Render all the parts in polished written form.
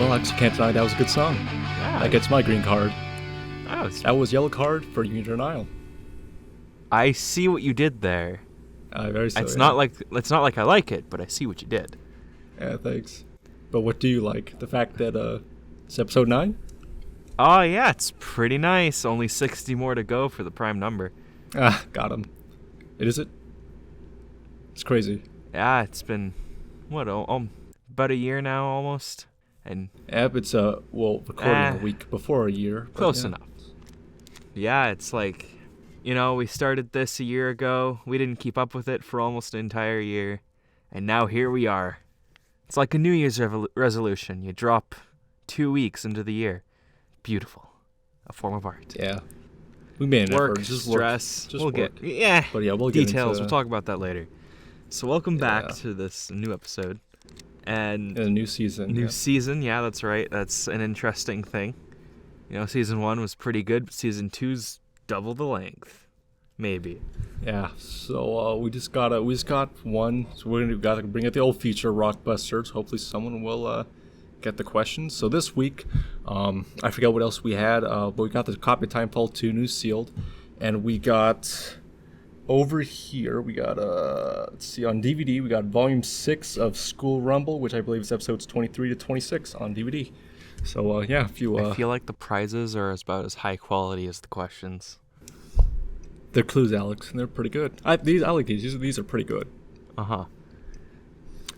Alex, you can't deny that was a good song. Yeah. That gets my green card. That was Yellowcard for You Need Denial. I see what you did there. Very so, it's yeah. not like I like it, but I see what you did. Yeah, thanks. But what do you like? The fact that it's episode 9? Oh yeah, it's pretty nice. Only 60 more to go for the prime number. Got him. Is it? It's crazy. Yeah, it's been about a year now almost. And it's recording a week before a year. Close enough. Yeah, it's like, we started this a year ago. We didn't keep up with it for almost an entire year. And now here we are. It's like a New Year's resolution. You drop 2 weeks into the year. Beautiful. A form of art. Yeah. We made an work, effort. Just stress. Just we'll work. We'll get details. into, We'll talk about that later. So welcome back to this new episode. And a new season. Season, yeah, that's right. That's an interesting thing. Season 1 was pretty good, but season 2's double the length. Maybe. Yeah, so we just got one. So we're gotta bring out the old feature, Rockbusters. Hopefully someone will get the questions. So this week, I forget what else we had, but we got the copy of Titanfall 2 new sealed, and we got over here let's see, on DVD we got Volume 6 of School Rumble, which I believe is episodes 23 to 26 on DVD. So if you I feel like the prizes are about as high quality as the questions. They're clues, Alex, and they're pretty good. I like these. These are pretty good.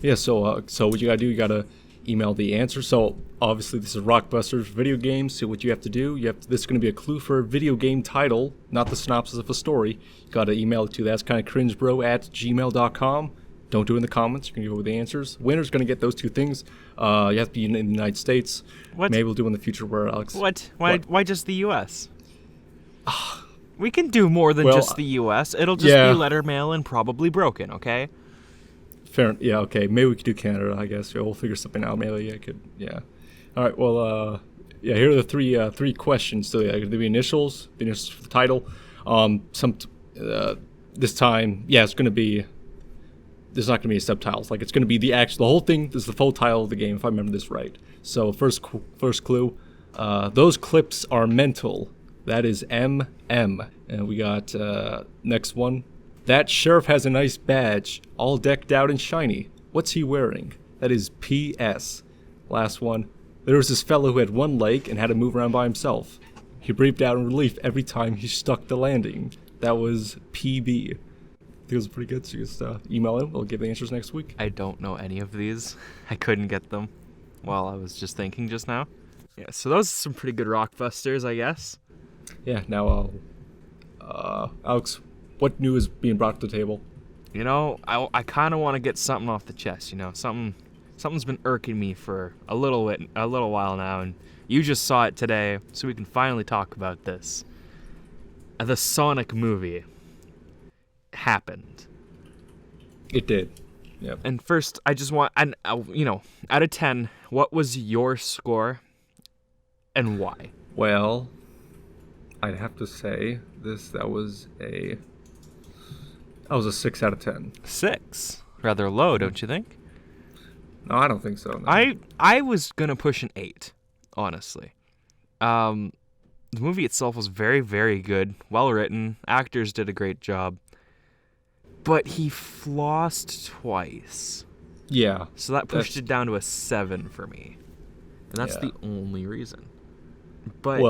Yeah. So what you gotta do? You gotta email the answer. So obviously this is Rockbusters video games. So what you have to do? This is gonna be a clue for a video game title, not the synopsis of a story. You gotta email it to that's kind of cringebro@gmail.com. Don't do it in the comments. You're gonna go with the answers. Winner's gonna get those two things. You have to be in the United States. What? Maybe we'll do in the future where Alex. What? Why just the U.S.? We can do more than just the U.S. It'll just be letter mail and probably broken, okay? Fair. Yeah, okay. Maybe we could do Canada, I guess. Yeah, we'll figure something out. Maybe I could, yeah. All right, well, here are the three questions. So, the initials for the title. This time, it's going to be, there's not going to be any subtitles. Like, it's going to be the whole thing. This is the full title of the game, if I remember this right. So, first clue, those clips are mental. That is MM. And we got next one. That sheriff has a nice badge, all decked out and shiny. What's he wearing? That is PS. Last one. There was this fellow who had one leg and had to move around by himself. He breathed out in relief every time he stuck the landing. That was PB. I think it was pretty good. So you just email him. We'll give the answers next week. I don't know any of these. I couldn't get them while I was just thinking just now. Yeah, so those are some pretty good Rockbusters, I guess. Yeah, now, Alex, what new is being brought to the table? I kind of want to get something off the chest, Something's been irking me for a little while now, and you just saw it today, so we can finally talk about this. The Sonic movie happened. It did. Yep. And first, I just want, out of 10, what was your score and why? Well, I'd have to say that was a 6 out of 10. 6? Rather low, don't you think? No, I don't think so. No. I was gonna push an 8, honestly. The movie itself was very, very good, well written. Actors did a great job, but he flossed twice. Yeah. So that pushed it down to a 7 for me, and that's the only reason. But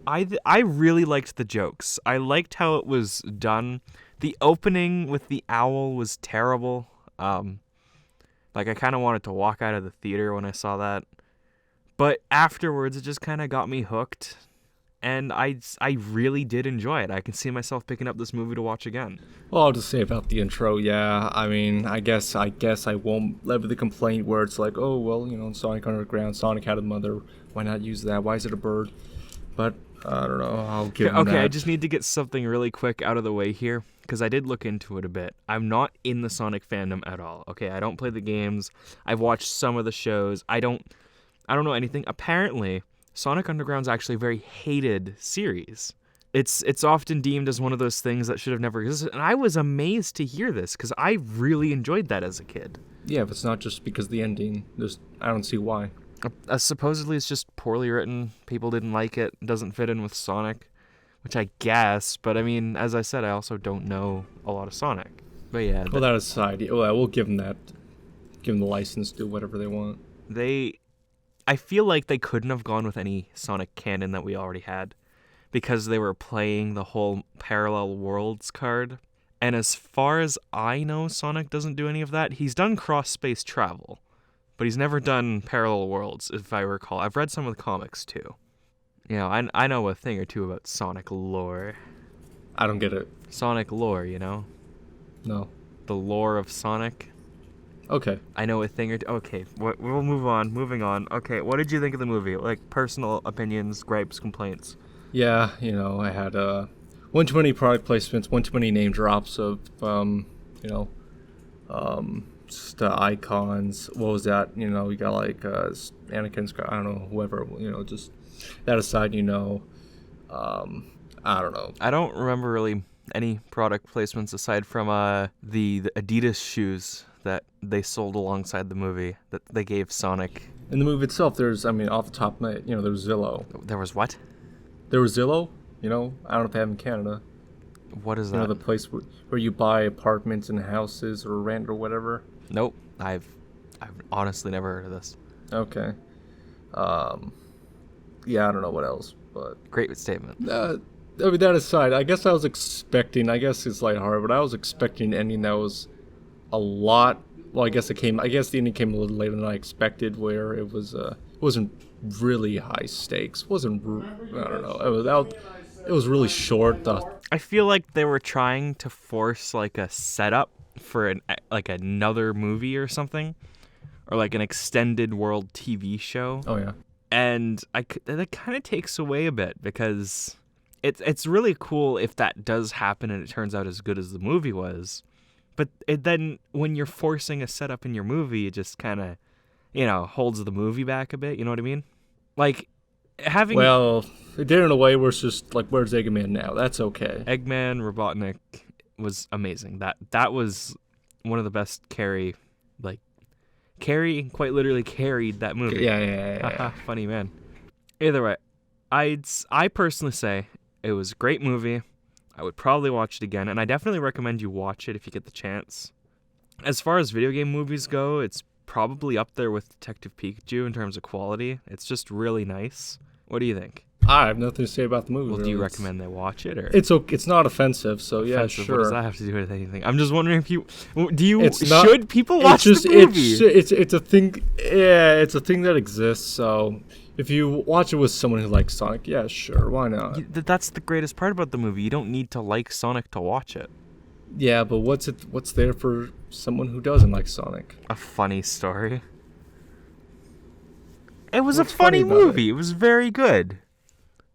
I really liked the jokes. I liked how it was done. The opening with the owl was terrible. I kind of wanted to walk out of the theater when I saw that. But afterwards, it just kind of got me hooked. And I really did enjoy it. I can see myself picking up this movie to watch again. Well, I'll just say about the intro, I mean, I guess I won't levy the complaint where it's like, oh, well, Sonic Underground, Sonic had a mother. Why not use that? Why is it a bird? But I don't know. I'll give him that. I just need to get something really quick out of the way here, because I did look into it a bit. I'm not in the Sonic fandom at all. Okay, I don't play the games. I've watched some of the shows. I don't know anything. Apparently, Sonic Underground's actually a very hated series. It's often deemed as one of those things that should have never existed, and I was amazed to hear this because I really enjoyed that as a kid. Yeah, if it's not just because of the ending, I don't see why. Supposedly it's just poorly written. People didn't like it. It doesn't fit in with Sonic, which I guess. But I mean, as I said, I also don't know a lot of Sonic. But yeah. Well, that aside, we'll give them that. Give them the license to do whatever they want. I feel like they couldn't have gone with any Sonic canon that we already had, because they were playing the whole parallel worlds card. And as far as I know, Sonic doesn't do any of that. He's done cross-space travel, but he's never done parallel worlds, if I recall. I've read some of the comics, too. You know, I know a thing or two about Sonic lore. I don't get it. Sonic lore, you know? No. The lore of Sonic. Okay. I know a thing or two. Okay, we'll move on. Moving on. Okay, what did you think of the movie? Like, personal opinions, gripes, complaints. Yeah, I had one too many product placements, one too many name drops of, just icons. What was that? You got like Anakin's, I don't know, whoever. Just that aside, I don't know. I don't remember really any product placements aside from the Adidas shoes that they sold alongside the movie that they gave Sonic. In the movie itself, there's, off the top of my head, there was Zillow. There was what? There was Zillow. I don't know if they have in Canada. What is that? The place where you buy apartments and houses or rent or whatever. Nope. I've honestly never heard of this. Okay. Yeah, I don't know what else, but great statement. That aside, I guess it's lighthearted, but I was expecting an ending that was a lot. Well, I guess the ending came a little later than I expected, where it wasn't really high stakes. I don't know. It was really short. I feel like they were trying to force like a setup for another movie or something, or like an extended world TV show. Oh yeah. And that kind of takes away a bit, because it's really cool if that does happen and it turns out as good as the movie was. But then when you're forcing a setup in your movie, it just kind of, holds the movie back a bit. You know what I mean? Like having. Well, it did in a way where it's just like, where's Eggman now? That's okay. Eggman, Robotnik was amazing. That was one of the best. Carrie quite literally carried that movie. Yeah. Funny man. Either way, I personally say it was a great movie. I would probably watch it again, and I definitely recommend you watch it if you get the chance. As far as video game movies go, it's probably up there with Detective Pikachu in terms of quality. It's just really nice. What do you think? I have nothing to say about the movie. Well, really. Do you recommend they watch it, or it's okay? It's not offensive, so yeah, sure. What does that have to do with anything? I'm just wondering if should people watch the movie? It's a thing. Yeah, it's a thing that exists. So if you watch it with someone who likes Sonic, yeah, sure, why not? That's the greatest part about the movie. You don't need to like Sonic to watch it. Yeah, but what's there for someone who doesn't like Sonic? A funny story. It was a funny movie. It was very good.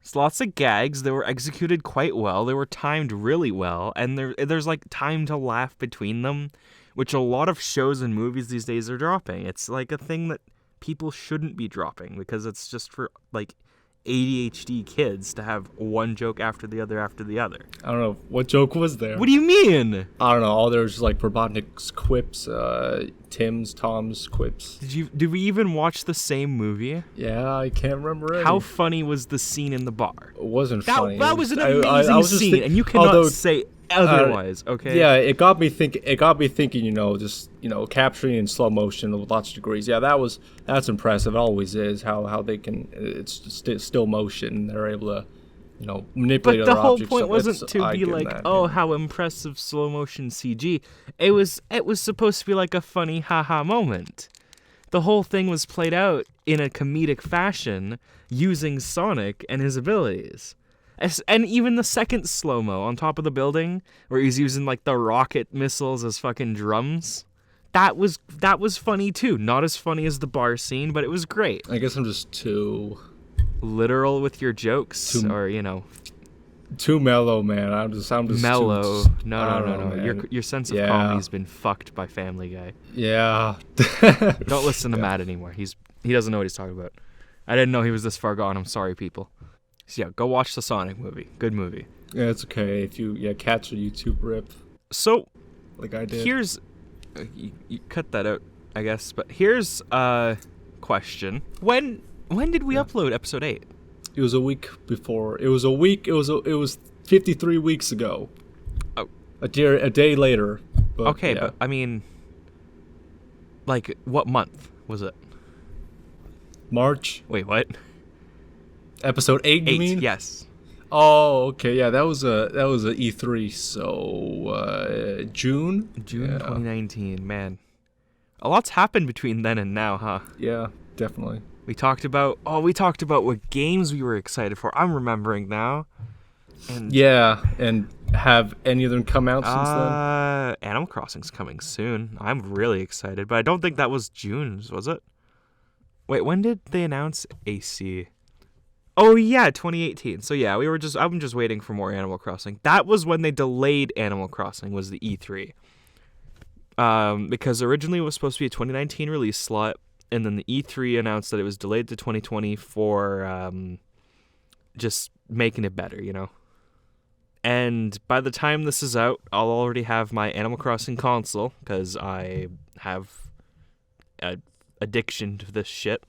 There's lots of gags. They were executed quite well. They were timed really well, and there's like time to laugh between them, which a lot of shows and movies these days are dropping. It's like a thing that people shouldn't be dropping, because it's just for like ADHD kids to have one joke after the other after the other. I don't know. What joke was there? What do you mean? I don't know. All there was just like Robotnik's quips, Tom's quips. Did we even watch the same movie? Yeah, I can't remember it. How funny was the scene in the bar? It wasn't funny. That was an amazing scene, and you cannot say otherwise, okay? Yeah, it got me thinking, just, capturing in slow motion with lots of degrees. Yeah, that's impressive. It always is how they can, it's just still motion. They're able to, manipulate other objects. But the whole point wasn't to be like, how impressive slow motion CG. It was supposed to be like a funny haha moment. The whole thing was played out in a comedic fashion using Sonic and his abilities. And even the second slow-mo on top of the building, where he's using like the rocket missiles as fucking drums, that was funny too. Not as funny as the bar scene, but it was great. I guess I'm just too literal with your jokes, too mellow, man. I'm just mellow. No. Your sense of comedy's been fucked by Family Guy. Yeah. Don't listen to Matt anymore. He doesn't know what he's talking about. I didn't know he was this far gone. I'm sorry, people. So yeah, go watch the Sonic movie. Good movie. Yeah, it's okay if you catch a YouTube rip. So, like I did. Here's you cut that out, I guess. But here's a question. When did we upload episode 8? It was a week before. It was 53 weeks ago. Oh. A day later. But, okay, but I mean, like, what month was it? March. Wait, what? Episode 8, you mean? Yes. Oh, okay, yeah, that was a E3, so June? June 2019, man. A lot's happened between then and now, huh? Yeah, definitely. We talked about what games we were excited for. I'm remembering now. And and have any of them come out since then? Animal Crossing's coming soon. I'm really excited, but I don't think that was June, was it? Wait, when did they announce AC? Oh yeah, 2018. So yeah, I'm just waiting for more Animal Crossing. That was when they delayed Animal Crossing, was the E3. Because originally it was supposed to be a 2019 release slot, and then the E3 announced that it was delayed to 2020 for just making it better, you know. And by the time this is out, I'll already have my Animal Crossing console, because I have an addiction to this shit.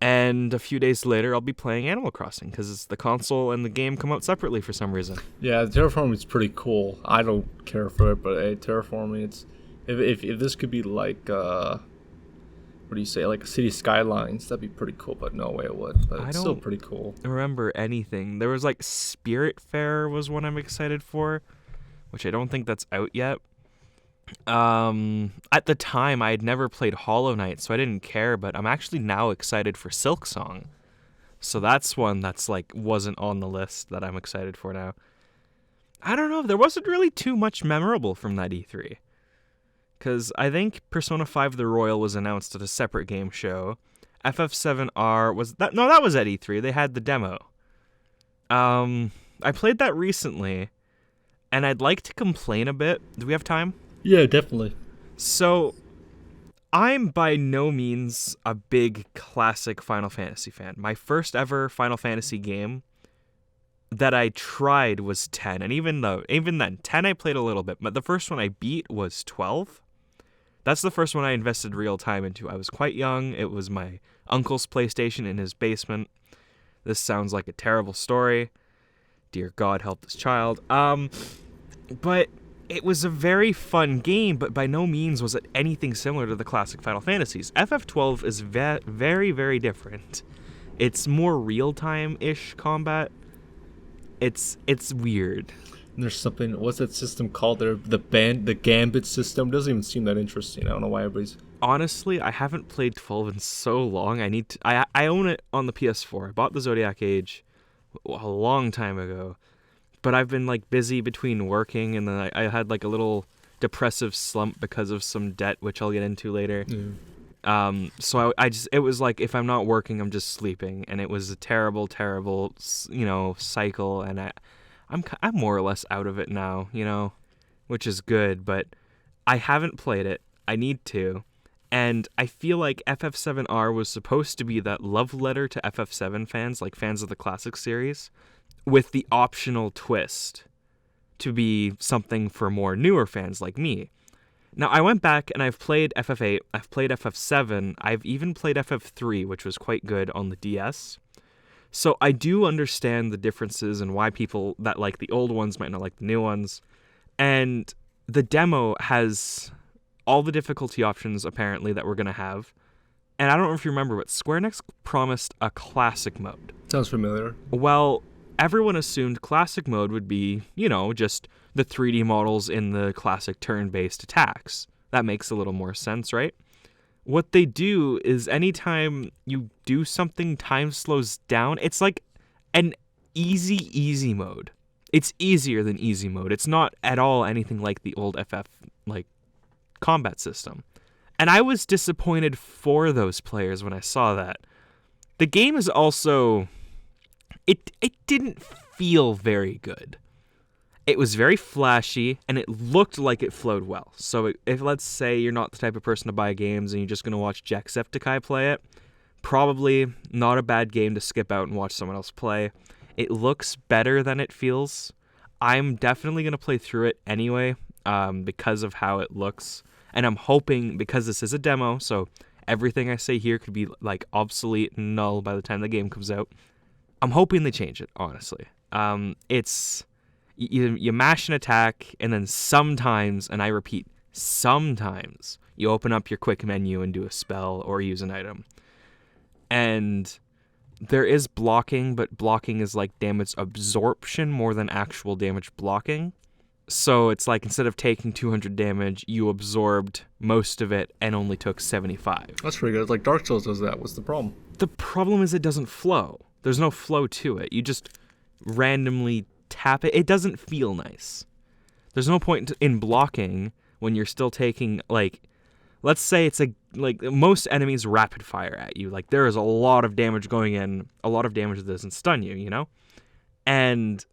And a few days later, I'll be playing Animal Crossing, because the console and the game come out separately for some reason. Yeah, terraforming is pretty cool. I don't care for it, but hey, terraforming, it's if this could be like what do you say, like City Skylines, that'd be pretty cool. But no way it would. But it's still pretty cool. Remember anything? There was like Spiritfarer was one I'm excited for, which I don't think that's out yet. At the time, I had never played Hollow Knight, so I didn't care, but I'm actually now excited for Silksong. So that's one that's like wasn't on the list that I'm excited for now. I don't know, there wasn't really too much memorable from that E3. Because I think Persona 5 The Royal was announced at a separate game show. FF7R was that? No, that was at E3. They had the demo. I played that recently, and I'd like to complain a bit. Do we have time? Yeah, definitely. So, I'm by no means a big classic Final Fantasy fan. My first ever Final Fantasy game that I tried was 10, and even then, 10 I played a little bit, but the first one I beat was 12. That's the first one I invested real time into. I was quite young. It was my uncle's PlayStation in his basement. This sounds like a terrible story. Dear God, help this child. But it was a very fun game, but by no means was it anything similar to the classic Final Fantasies. FF12 is very, very different. It's more real-time-ish combat. It's weird. There's something, what's that system called there? The Gambit system doesn't even seem that interesting. I don't know why everybody's... Honestly, I haven't played 12 in so long. I own it on the PS4. I bought the Zodiac Age a long time ago. But I've been like busy between working, and then I had like a little depressive slump because of some debt, which I'll get into later. Yeah. So it was like, if I'm not working, I'm just sleeping, and it was a terrible, terrible, cycle. And I'm more or less out of it now, which is good. But I haven't played it. I need to, and I feel like FF7R was supposed to be that love letter to FF7 fans, like fans of the classic series, with the optional twist to be something for more newer fans like me. Now, I went back and I've played FF8, I've played FF7, I've even played FF3, which was quite good on the DS. So I do understand the differences and why people that like the old ones might not like the new ones. And the demo has all the difficulty options, apparently, that we're going to have. And I don't know if you remember, but Square Enix promised a classic mode. Sounds familiar. Well, everyone assumed classic mode would be, just the 3D models in the classic turn-based attacks. That makes a little more sense, right? What they do is anytime you do something, time slows down. It's like an easy mode. It's easier than easy mode. It's not at all anything like the old FF, combat system. And I was disappointed for those players when I saw that. The game is also... It didn't feel very good. It was very flashy, and it looked like it flowed well. So if, let's say, you're not the type of person to buy games and you're just going to watch Jacksepticeye play it, probably not a bad game to skip out and watch someone else play. It looks better than it feels. I'm definitely going to play through it anyway, because of how it looks. And I'm hoping, because this is a demo, so everything I say here could be like obsolete and null by the time the game comes out. I'm hoping they change it, honestly. It's you mash an attack, and then sometimes, and I repeat, sometimes you open up your quick menu and do a spell or use an item. And there is blocking, but blocking is like damage absorption more than actual damage blocking. So it's like instead of taking 200 damage, you absorbed most of it and only took 75. That's pretty good. Like Dark Souls does that. What's the problem? The problem is it doesn't flow. There's no flow to it. You just randomly tap it. It doesn't feel nice. There's no point in blocking when you're still taking, like, let's say it's like most enemies rapid fire at you. Like there is a lot of damage going in, a lot of damage that doesn't stun you, you know? And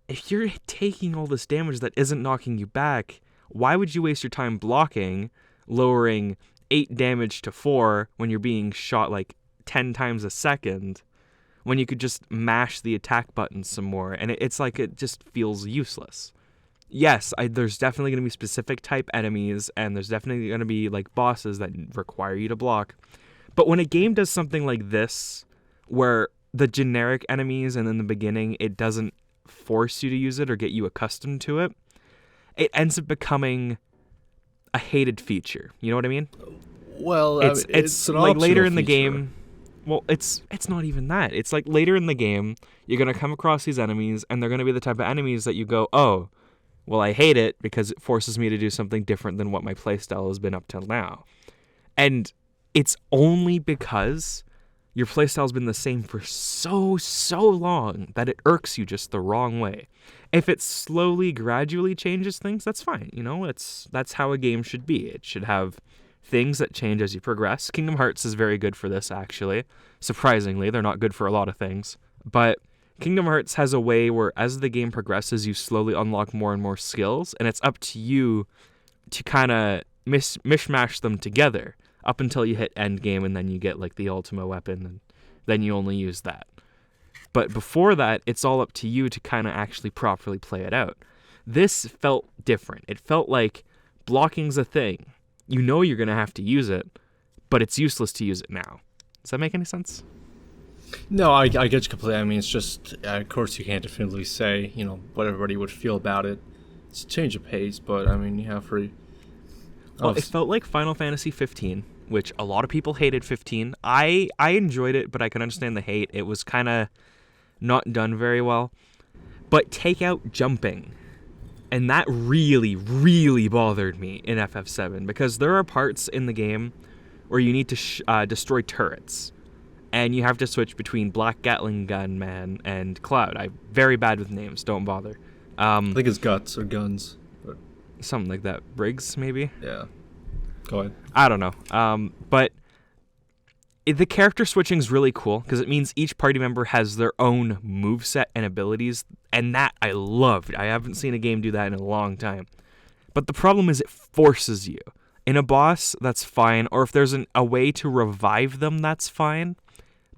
if you're taking all this damage that isn't knocking you back, why would you waste your time blocking, lowering 8 damage to 4 when you're being shot like 10 times a second, when you could just mash the attack button some more? And it's like it just feels useless. Yes, there's definitely going to be specific type enemies, and there's definitely going to be like bosses that require you to block. But when a game does something like this, where the generic enemies and in the beginning it doesn't force you to use it or get you accustomed to it, it ends up becoming a hated feature. You know what I mean? Well, it's like later in the game. Well, it's not even that. It's like later in the game, you're going to come across these enemies, and they're going to be the type of enemies that you go, oh, well, I hate it because it forces me to do something different than what my playstyle has been up till now. And it's only because your playstyle's been the same for so long that it irks you just the wrong way. If it slowly, gradually changes things, that's fine. You know, that's how a game should be. It should have things that change as you progress. Kingdom Hearts is very good for this, actually. Surprisingly, they're not good for a lot of things. But Kingdom Hearts has a way where as the game progresses, you slowly unlock more and more skills, and it's up to you to kind of mishmash them together up until you hit end game, and then you get like the ultimate weapon, and then you only use that. But before that, it's all up to you to kind of actually properly play it out. This felt different. It felt like blocking's a thing. You know you're going to have to use it, but it's useless to use it now. Does that make any sense? No, I get you completely. I mean, it's just, of course, you can't definitively say, you know, what everybody would feel about it. It's a change of pace, but I mean, yeah, Well, it felt like Final Fantasy 15, which a lot of people hated 15. I enjoyed it, but I can understand the hate. It was kind of not done very well. But take out jumping. And that really, really bothered me in FF7, because there are parts in the game where you need to destroy turrets. And you have to switch between Black Gatling Gun Man and Cloud. I'm very bad with names. Don't bother. I think it's Guts or Guns. But... something like that. Briggs, maybe? Yeah. Go ahead. I don't know. But the character switching is really cool because it means each party member has their own moveset and abilities. And that I loved. I haven't seen a game do that in a long time. But the problem is it forces you. In a boss, that's fine. Or if there's a way to revive them, that's fine.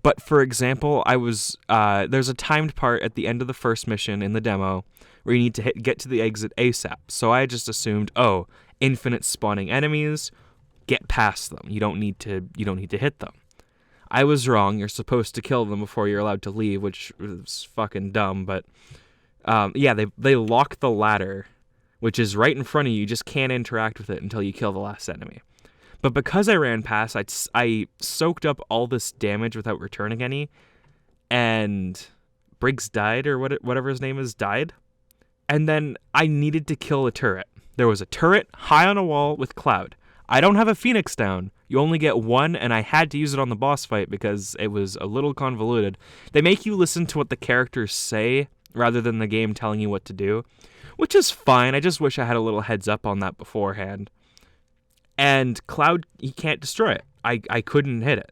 But for example, there's a timed part at the end of the first mission in the demo where you need to get to the exit ASAP. So I just assumed, infinite spawning enemies, get past them. You don't need to hit them. I was wrong. You're supposed to kill them before you're allowed to leave, which is fucking dumb. But they lock the ladder, which is right in front of you. You just can't interact with it until you kill the last enemy. But because I ran past, I soaked up all this damage without returning any, and Briggs died, or whatever his name is, died. And then I needed to kill a turret. There was a turret high on a wall with Cloud. I don't have a Phoenix down. You only get one, and I had to use it on the boss fight because it was a little convoluted. They make you listen to what the characters say rather than the game telling you what to do, which is fine. I just wish I had a little heads up on that beforehand. And Cloud, he can't destroy it. I couldn't hit it.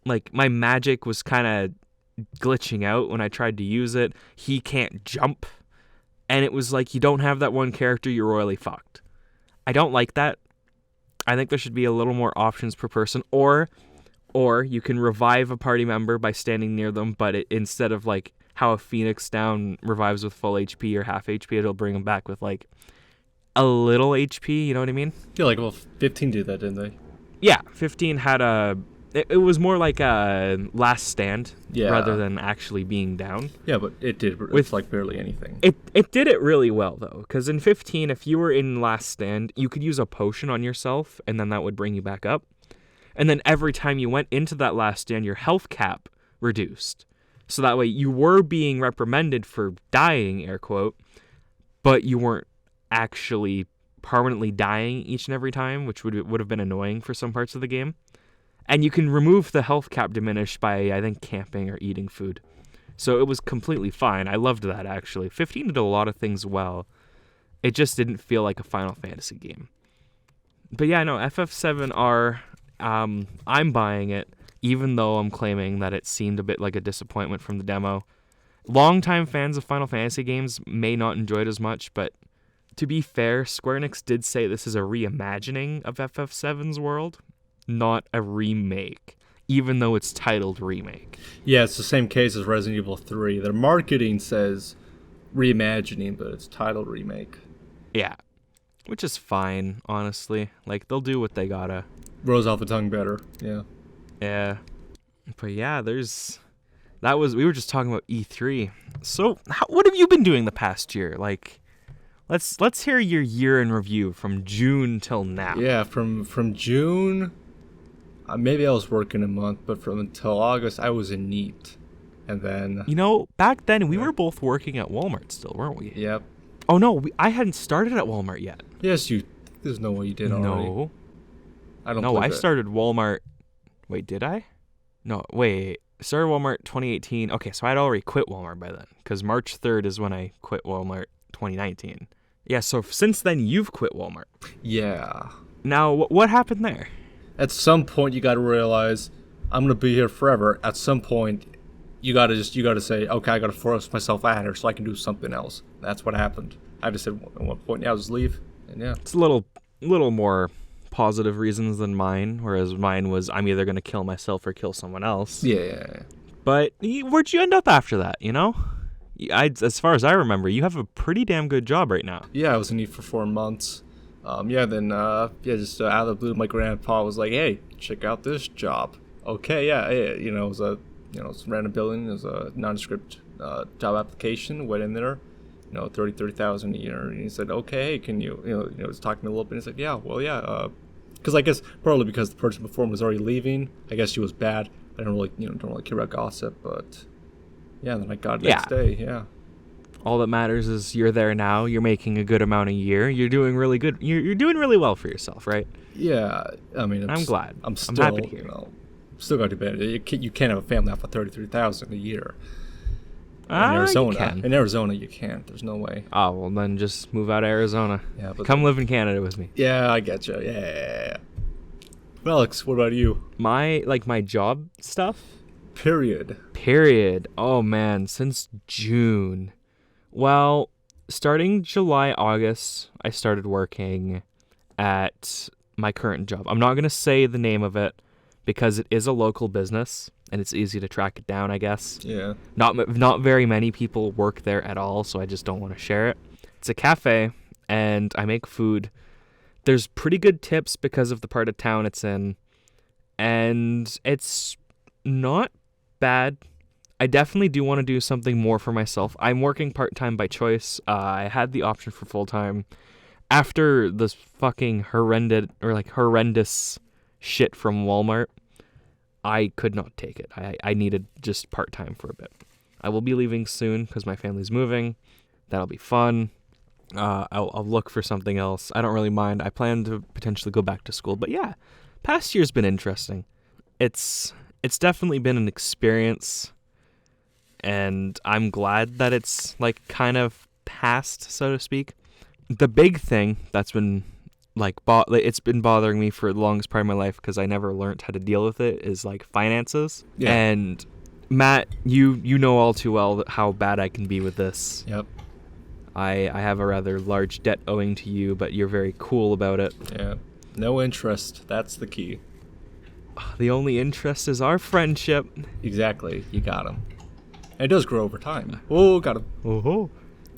Like, my magic was kind of glitching out when I tried to use it. He can't jump. And it was like, you don't have that one character, you're royally fucked. I don't like that. I think there should be a little more options per person. Or you can revive a party member by standing near them, but instead of like how a Phoenix down revives with full HP or half HP, it'll bring them back with like a little HP, you know what I mean? Yeah, like, well, 15 did that, didn't they? Yeah, 15 had a... It was more like a last stand rather than actually being down. Yeah, but it did with like barely anything. It did it really well, though, because in 15, if you were in last stand, you could use a potion on yourself, and then that would bring you back up. And then every time you went into that last stand, your health cap reduced. So that way you were being reprimanded for dying, air quote, but you weren't actually permanently dying each and every time, which would have been annoying for some parts of the game. And you can remove the health cap diminish by, I think, camping or eating food. So it was completely fine. I loved that, actually. 15 did a lot of things well. It just didn't feel like a Final Fantasy game. But yeah, no, FF7R, I'm buying it, even though I'm claiming that it seemed a bit like a disappointment from the demo. Longtime fans of Final Fantasy games may not enjoy it as much, but to be fair, Square Enix did say this is a reimagining of FF7's world, not a remake, even though it's titled remake. Yeah, it's the same case as Resident Evil 3. Their marketing says reimagining, but it's titled remake. Yeah, which is fine, honestly. Like, they'll do what they gotta. Rolls off the tongue better, yeah. Yeah. But yeah, we were just talking about E3. So, what have you been doing the past year? Like, let's hear your year in review from June till now. Yeah, from June... maybe I was working a month, but from until August, I was in NEET. And then... back then, we were both working at Walmart still, weren't we? Yep. Oh, no, I hadn't started at Walmart yet. Yes, there's no way you did already. No. I don't No, I started Walmart... Wait, did I? No, wait. Started Walmart 2018. Okay, so I'd already quit Walmart by then, because March 3rd is when I quit Walmart 2019. Yeah, so since then, you've quit Walmart. Yeah. Now, what happened there? At some point, you got to realize I'm gonna be here forever. At some point, you gotta say, okay, I gotta force myself out of here so I can do something else. That's what happened. I just said at one point, yeah, I'll just leave, and yeah. It's a little more positive reasons than mine, whereas mine was I'm either gonna kill myself or kill someone else. Yeah. But where'd you end up after that? As far as I remember, you have a pretty damn good job right now. Yeah, I was in NEET for 4 months. Just out of the blue, my grandpa was like, "Hey, check out this job." Okay, yeah, it was it's a random building. It was a nondescript job application. Went in there, 30,000 a year. And he said, "Okay, hey, can you, was talking a little bit." And he said, "Yeah, well, yeah, because I guess probably because the person before him was already leaving. I guess she was bad. I don't really care about gossip, but yeah." And then I got it next day. Yeah. All that matters is you're there now. You're making a good amount a year. You're doing really good. You're doing really well for yourself, right? Yeah, I mean, I'm glad. I'm happy to hear. Still got to do better. You can't have a family off of 33,000 a year. In Arizona, you can. In Arizona, you can't. There's no way. Oh well, then just move out of Arizona. Yeah, but come live in Canada with me. Yeah, I get you. Yeah. Alex, what about you? My job stuff. Period. Oh man, since June. Well, starting July, August, I started working at my current job. I'm not going to say the name of it because it is a local business and it's easy to track it down, I guess. Yeah. Not very many people work there at all, so I just don't want to share it. It's a cafe and I make food. There's pretty good tips because of the part of town it's in, and it's not bad. I definitely do want to do something more for myself. I'm working part-time by choice. I had the option for full-time. After this fucking horrendous shit from Walmart, I could not take it. I needed just part-time for a bit. I will be leaving soon because my family's moving. That'll be fun. I'll look for something else. I don't really mind. I plan to potentially go back to school. But yeah, past year's been interesting. It's definitely been an experience. And I'm glad that it's kind of past, so to speak. The big thing that's been it's been bothering me for the longest part of my life because I never learned how to deal with it is finances. Yeah. And Matt, you know all too well how bad I can be with this. Yep. I have a rather large debt owing to you, but you're very cool about it. Yeah. No interest. That's the key. The only interest is our friendship. Exactly. You got him. And it does grow over time. Oh, got him. Oh.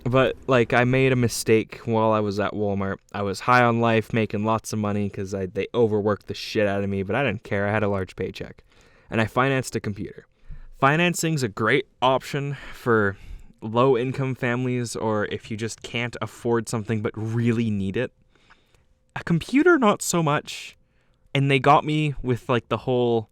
But, like, I made a mistake while I was at Walmart. I was high on life, making lots of money because they overworked the shit out of me, but I didn't care. I had a large paycheck. And I financed a computer. Financing's a great option for low-income families, or if you just can't afford something but really need it. A computer, not so much. And they got me with, like, the whole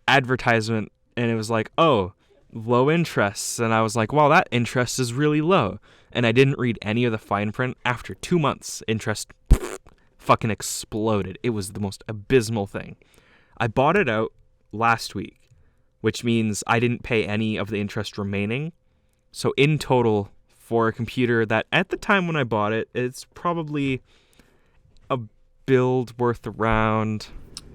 advertisement, and it was like, oh, low interest. And I was like, wow, that interest is really low. And I didn't read any of the fine print. After 2 months, interest fucking exploded. It was the most abysmal thing. I bought it out last week, which means I didn't pay any of the interest remaining. So in total, for a computer that at the time when I bought it, it's probably a build worth around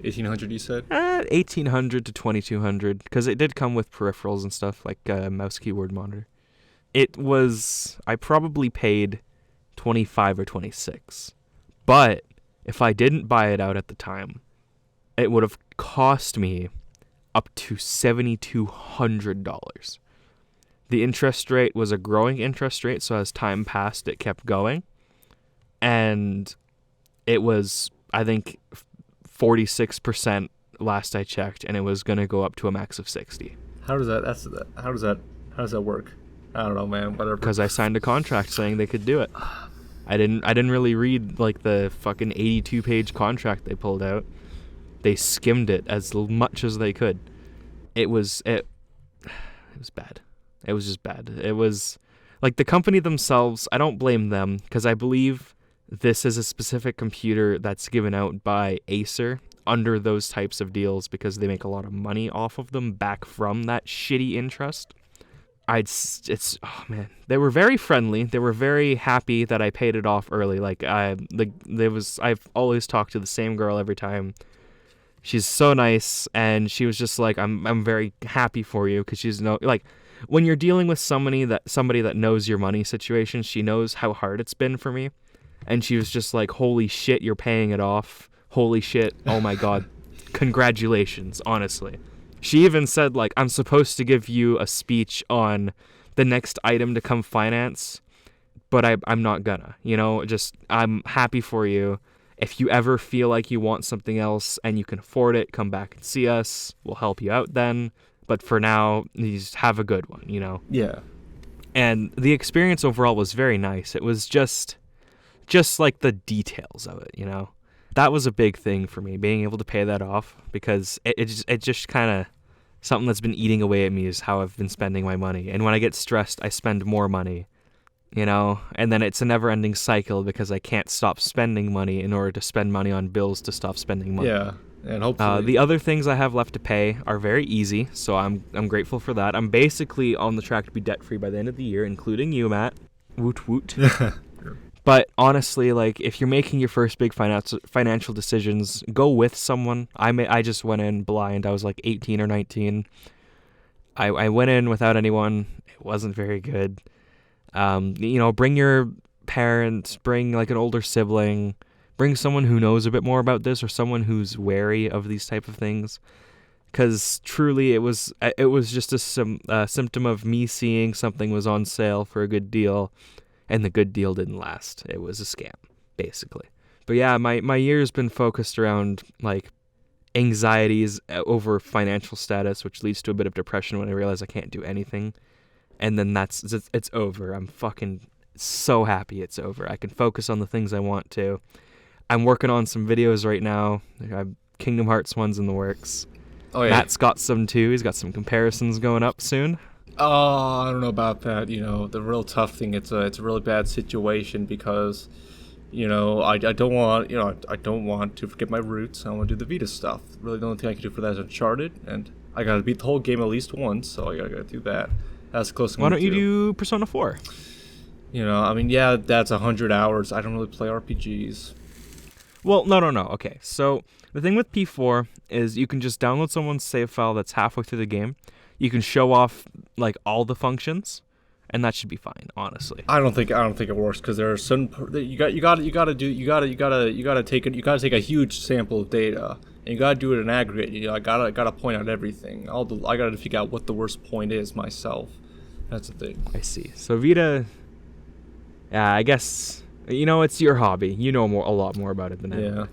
$1,800, you said? $1,800 to $2,200, because it did come with peripherals and stuff like a mouse keyboard monitor. I probably paid $25 or $26. But if I didn't buy it out at the time, it would have cost me up to $7,200. The interest rate was a growing interest rate, so as time passed, it kept going. And it was, I think, 46% last I checked, and it was going to go up to a max of 60. How does that work? I don't know, man. Whatever. Because I signed a contract saying they could do it. I didn't really read like the fucking 82-page contract they pulled out. They skimmed it as much as they could. It was bad. It was just bad. It was like the company themselves, I don't blame them, because I believe this is a specific computer that's given out by Acer under those types of deals because they make a lot of money off of them back from that shitty interest. Oh man, they were very friendly. They were very happy that I paid it off early. Like I've always talked to the same girl every time. She's so nice, and she was just like, I'm very happy for you, because she's like, when you're dealing with somebody that knows your money situation, she knows how hard it's been for me, and she was just like, holy shit, you're paying it off. Holy shit, oh my god, congratulations, honestly. She even said, like, I'm supposed to give you a speech on the next item to come finance, but I'm not gonna, just, I'm happy for you. If you ever feel like you want something else and you can afford it, come back and see us. We'll help you out then. But for now, you just have a good one, Yeah. And the experience overall was very nice. It was just like the details of it, That was a big thing for me, being able to pay that off, because it just kind of, something that's been eating away at me is how I've been spending my money. And when I get stressed, I spend more money, and then it's a never-ending cycle because I can't stop spending money in order to spend money on bills to stop spending money. Yeah, and hopefully the other things I have left to pay are very easy, so I'm grateful for that. I'm basically on the track to be debt-free by the end of the year, including you, Matt. Woot woot. But honestly, like, if you're making your first big financial decisions, go with someone. I just went in blind. I was like 18 or 19. I went in without anyone. It wasn't very good. Bring your parents, bring like an older sibling, bring someone who knows a bit more about this, or someone who's wary of these type of things. Because truly, it was just a symptom of me seeing something was on sale for a good deal, and the good deal didn't last. It was a scam, basically. But yeah, my year's been focused around like anxieties over financial status, which leads to a bit of depression when I realize I can't do anything. And then it's over. I'm fucking so happy it's over. I can focus on the things I want to. I'm working on some videos right now. Kingdom Hearts 1's in the works. Oh yeah. Matt's got some too. He's got some comparisons going up soon. Oh, I don't know about that. The real tough thing, it's a really bad situation because, I don't want to forget my roots. I want to do the Vita stuff. Really, the only thing I can do for that is Uncharted, and I gotta beat the whole game at least once, so I gotta do that. That's close. Why don't you do Persona 4? Yeah, that's 100 hours. I don't really play RPGs. Well, no. Okay, so the thing with P4 is you can just download someone's save file that's halfway through the game. You can show off like all the functions, and that should be fine. Honestly, I don't think it works because there are some you gotta take a huge sample of data. And you gotta do it in aggregate. I gotta point out everything. I gotta figure out what the worst point is myself. That's the thing. I see. So Vita, I guess, it's your hobby. You know a lot more about it than I do.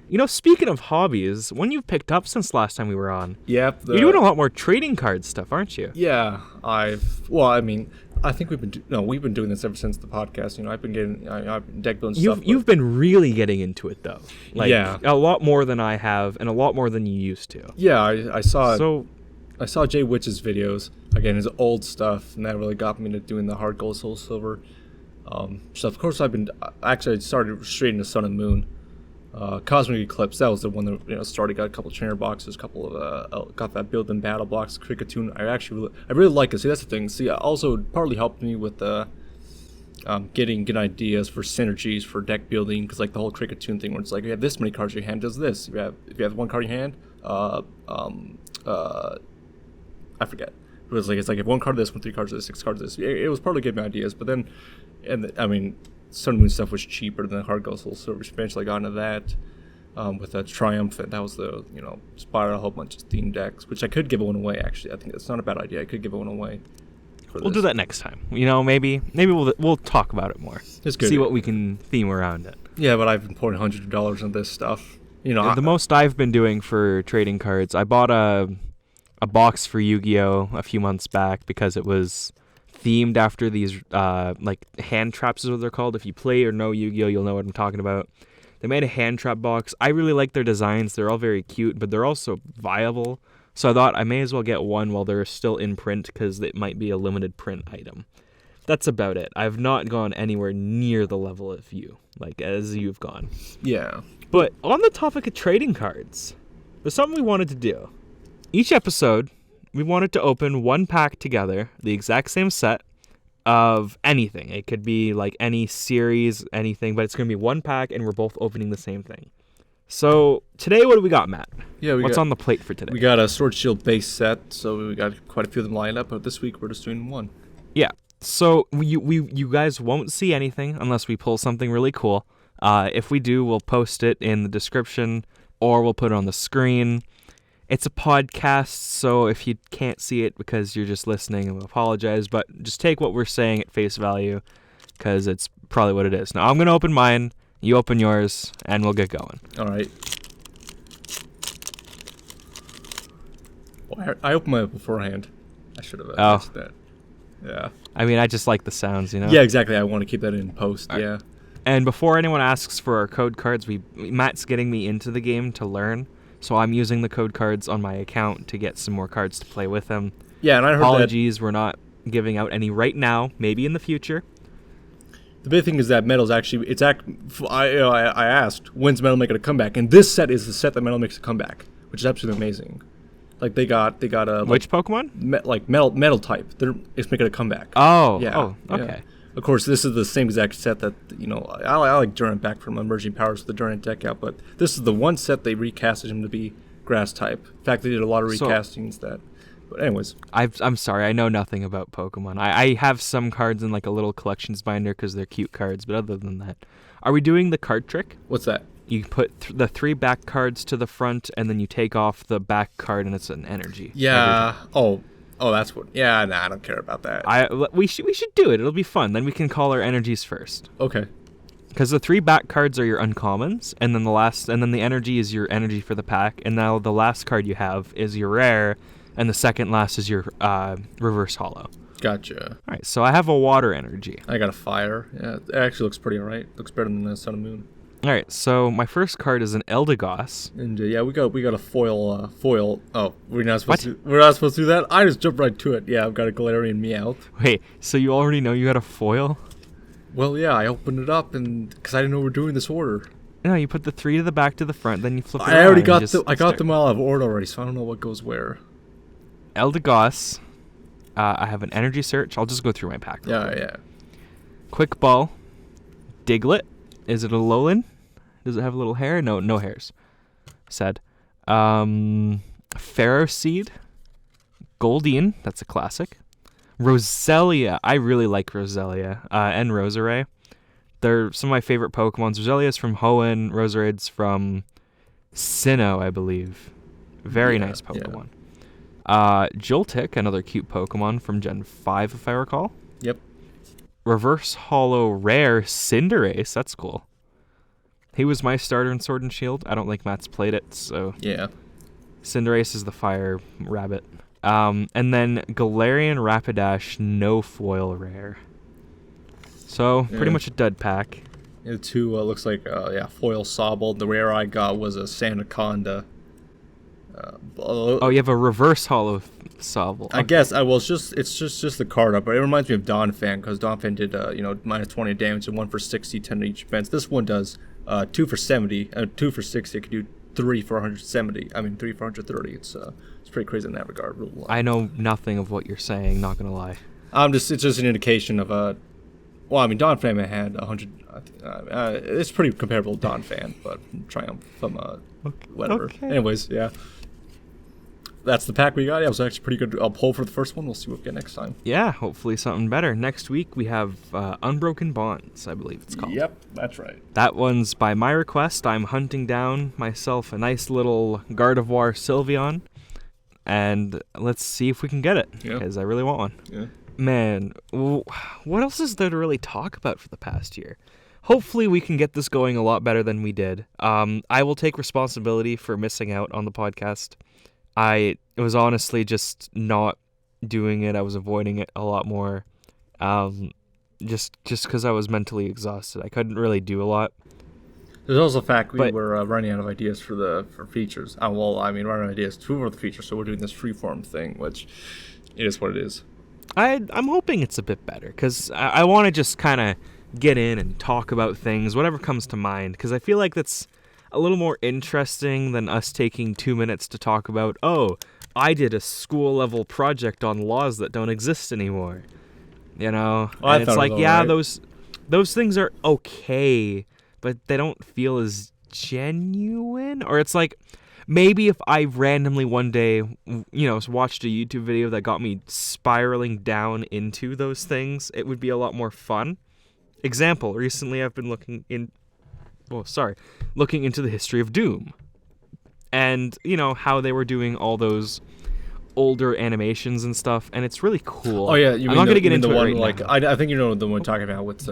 Yeah. Speaking of hobbies, one you've picked up since last time we were on. Yep. You're doing a lot more trading card stuff, aren't you? Yeah. I think we've been doing this ever since the podcast. I've been getting I've been deck building stuff. You've been really getting into it though. Yeah. A lot more than I have, and a lot more than you used to. Yeah, I saw Jay Witch's videos, again, his old stuff, and that really got me into doing the hard gold, soul silver stuff. Of course, I started straight into Sun and Moon. Cosmic Eclipse, that was the one that started. Got a couple of trainer boxes, got that build in battle blocks. Cricketune, I really like it. See, that's the thing. See, also partly helped me with getting good ideas for synergies for deck building, because like the whole Cricketune thing, where it's like you have this many cards in your hand, does this. If you have one card in your hand, I forget. It's like if one card of this, 3 cards of this, 6 cards of this. It was partly giving me ideas, but then, Sun and Moon stuff was cheaper than the hard gold, soul silver. Eventually got into that with a Triumphant. That was the spiral a whole bunch of theme decks, which I could give one away. Actually, I think that's not a bad idea. I could give one away. We'll do that next time. Maybe we'll talk about it more. It's good. See what we can theme around it. Yeah, but I've been pouring hundreds of dollars on this stuff. The most I've been doing for trading cards, I bought a box for Yu-Gi-Oh! A few months back because it was themed after these hand traps is what they're called. If you play or know Yu-Gi-Oh, you'll know what I'm talking about. They made a hand trap box. I really like their designs. They're all very cute, but they're also viable. So I thought I may as well get one while they're still in print, because it might be a limited print item. That's about it. I've not gone anywhere near the level of you, as you've gone. Yeah. But on the topic of trading cards, there's something we wanted to do. Each episode, we wanted to open one pack together, the exact same set of anything. It could be any series, anything, but it's going to be one pack, and we're both opening the same thing. So today, what do we got, Matt? Yeah, what's on the plate for today? We got a Sword Shield base set, so we got quite a few of them lined up, but this week we're just doing one. Yeah, so you guys won't see anything unless we pull something really cool. If we do, we'll post it in the description, or we'll put it on the screen. It's a podcast, so if you can't see it because you're just listening, I apologize, but just take what we're saying at face value, because it's probably what it is. Now, I'm going to open mine, you open yours, and we'll get going. All right. Well, I opened mine beforehand. I should have asked that. Yeah. I just like the sounds, Yeah, exactly. I want to keep that in post, All right. Yeah. And before anyone asks for our code cards, Matt's getting me into the game to learn. So I'm using the code cards on my account to get some more cards to play with him. Yeah, and I heard Apologies, we're not giving out any right now. Maybe in the future. The big thing is that Metal's actually I asked, when's Metal making a comeback? And this set is the set that Metal makes a comeback, which is absolutely amazing. They got a which Pokemon? Metal type. It's making a comeback. Oh. Yeah. Oh. Okay. Yeah. Of course, this is the same exact set that, I like Durant back from Emerging Powers with the Durant deck out, but this is the one set they recasted him to be grass type. In fact, they did a lot of recastings but anyways. I'm sorry, I know nothing about Pokemon. I have some cards in a little collections binder because they're cute cards, but other than that. Are we doing the card trick? What's that? You put the 3 back cards to the front, and then you take off the back card, and it's an energy. Yeah. Oh, that's what. Yeah, I don't care about that. We should do it. It'll be fun. Then we can call our energies first. Okay. Because the 3 back cards are your uncommons, and then the energy is your energy for the pack, and now the last card you have is your rare, and the second last is your reverse holo. Gotcha. All right, so I have a water energy. I got a fire. Yeah, it actually looks pretty alright. Looks better than the Sun and Moon. All right, so my first card is an Eldegoss. And yeah, we got a foil. Oh, we're not supposed to do that. I just jumped right to it. Yeah, I've got a Galarian Meowth. Wait, so you already know you got a foil? Well, yeah, I opened it up because I didn't know we were doing this order. No, you put the 3 to the back to the front, then you flip it I already got got them all out of order already, so I don't know what goes where. Eldegoss. I have an energy search. I'll just go through my pack. Yeah. Quick Ball. Diglett. Is it a Alolan? Does it have a little hair? No hairs. Sad. Pharaoh Seed. Goldeen. That's a classic. Roselia. I really like Roselia. And Roserade. They're some of my favorite Pokemons. Roselia's from Hoenn. Roserade's from Sinnoh, I believe. Very nice Pokemon. Yeah. Joltik, another cute Pokemon from Gen 5, if I recall. Yep. reverse holo rare Cinderace. That's cool. He was my starter in Sword and Shield. I don't think Matt's played it, so yeah. Cinderace is the fire rabbit. And then Galarian Rapidash no foil rare. So pretty much a dud pack. The two looks like foil Sobble. The rare I got was a Sandaconda. You have a reverse holo Sobble. I guess it's just the card up, but it reminds me of Donphan because Donphan did minus 20 damage and 1 for 60, 10 to each defense. This one does 2 for 70, 2 for 60. It could do 3 for 170. I mean 3 for 130. It's pretty crazy in that regard. I know nothing of what you're saying. Not gonna lie. It's just an indication of well, I mean Donphan had 100. It's pretty comparable to Donphan, but Triumph from whatever. Okay. Anyways, yeah. That's the pack we got. Yeah, it was actually pretty good. I'll pull for the first one. We'll see what we get next time. Yeah, hopefully something better. Next week we have Unbroken Bonds, I believe it's called. Yep, that's right. That one's by my request. I'm hunting down myself a nice little Gardevoir Sylveon, and let's see if we can get it, because I really want one. Yeah. Man, what else is there to really talk about for the past year? Hopefully we can get this going a lot better than we did. I will take responsibility for missing out on the podcast. I was honestly just not doing it. I was avoiding it a lot more, just because I was mentally exhausted. I couldn't really do a lot. There's also the fact we were running out of ideas for features. Running out of ideas for the features, so we're doing this freeform thing, which it is what it is. I'm hoping it's a bit better, because I want to just kind of get in and talk about things, whatever comes to mind, because I feel like that's a little more interesting than us taking 2 minutes to talk about, I did a school-level project on laws that don't exist anymore. And it's like, those things are okay, but they don't feel as genuine. Or it's like, maybe if I randomly one day, watched a YouTube video that got me spiraling down into those things, it would be a lot more fun. Example, recently I've been looking into the history of Doom. And, how they were doing all those older animations and stuff, and it's really cool. Oh, yeah, I'm not going to get into the it one, right now. I think you know the one talking about with,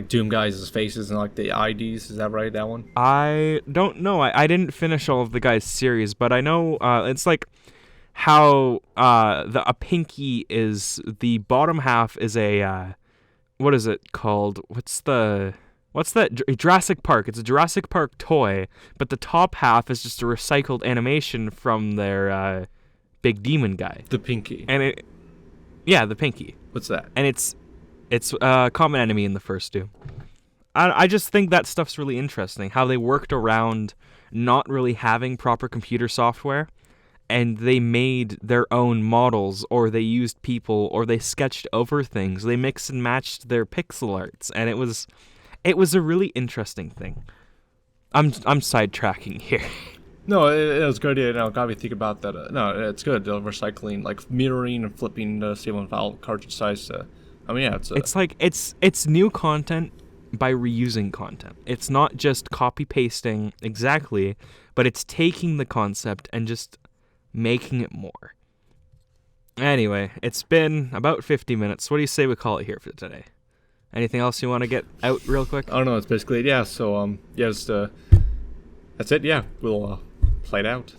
Doom guys' faces and, the IDs. Is that right, that one? I don't know. I didn't finish all of the guys' series, but I know it's like how a pinky is, the bottom half is a, what is it called? What's that? Jurassic Park. It's a Jurassic Park toy, but the top half is just a recycled animation from their big demon guy. The Pinky. And the Pinky. What's that? And it's a common enemy in the first Doom. I just think that stuff's really interesting, how they worked around not really having proper computer software, and they made their own models, or they used people, or they sketched over things. They mixed and matched their pixel arts, and it was a really interesting thing. I'm sidetracking here. No, it was good. Got me thinking about that. It's good. Recycling, mirroring and flipping the stable and file cartridge size. It's new content by reusing content. It's not just copy pasting exactly, but it's taking the concept and just making it more. Anyway, it's been about 50 minutes. What do you say we call it here for today? Anything else you want to get out real quick? I don't know. It's basically it. Yeah. So that's it. Yeah, we'll play it out.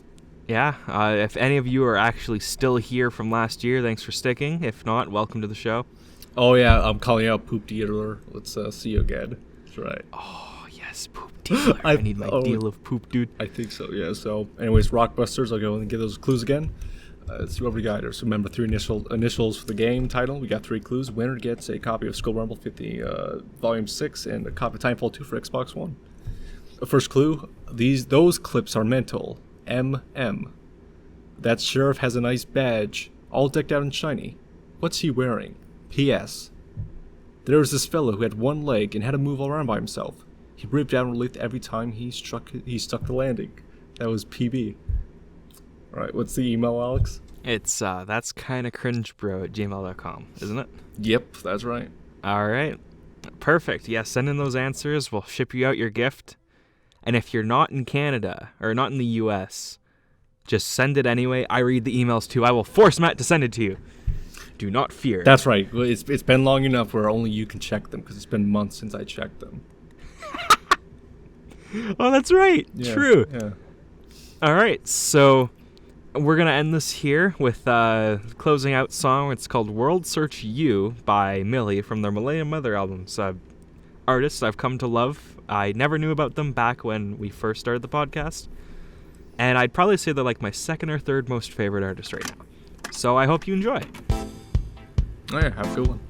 Yeah. If any of you are actually still here from last year, thanks for sticking. If not, welcome to the show. Oh yeah, I'm calling out Poop Dealer. Let's see you again. That's right. Oh yes, Poop Dealer. I need my deal of poop, dude. I think so. Yeah. So, anyways, Rockbusters. I'll go and give those clues again. Let's see what we got here. So remember, 3 initials for the game title. We got 3 clues. Winner gets a copy of Skull Rumble 50 Volume 6 and a copy of Titanfall 2 for Xbox One. First clue, those clips are mental. MM. That sheriff has a nice badge, all decked out and shiny. What's he wearing? P.S. There was this fellow who had one leg and had to move all around by himself. He ripped out relief every time he stuck the landing. That was PB. Alright, what's the email, Alex? It's that's kinda cringebro at gmail.com, isn't it? Yep, that's right. Alright. Perfect. Yeah, send in those answers. We'll ship you out your gift. And if you're not in Canada or not in the US, just send it anyway. I read the emails too. I will force Matt to send it to you. Do not fear. That's right. Well, it's been long enough where only you can check them because it's been months since I checked them. Oh, that's right. Yeah, True. Yeah. All right, so we're going to end this here with a closing out song. It's called World.Search You by Mili from their Millennium Mother albums. Artists I've come to love. I never knew about them back when we first started the podcast. And I'd probably say they're like my second or third most favorite artist right now. So I hope you enjoy. Oh yeah, have a good one.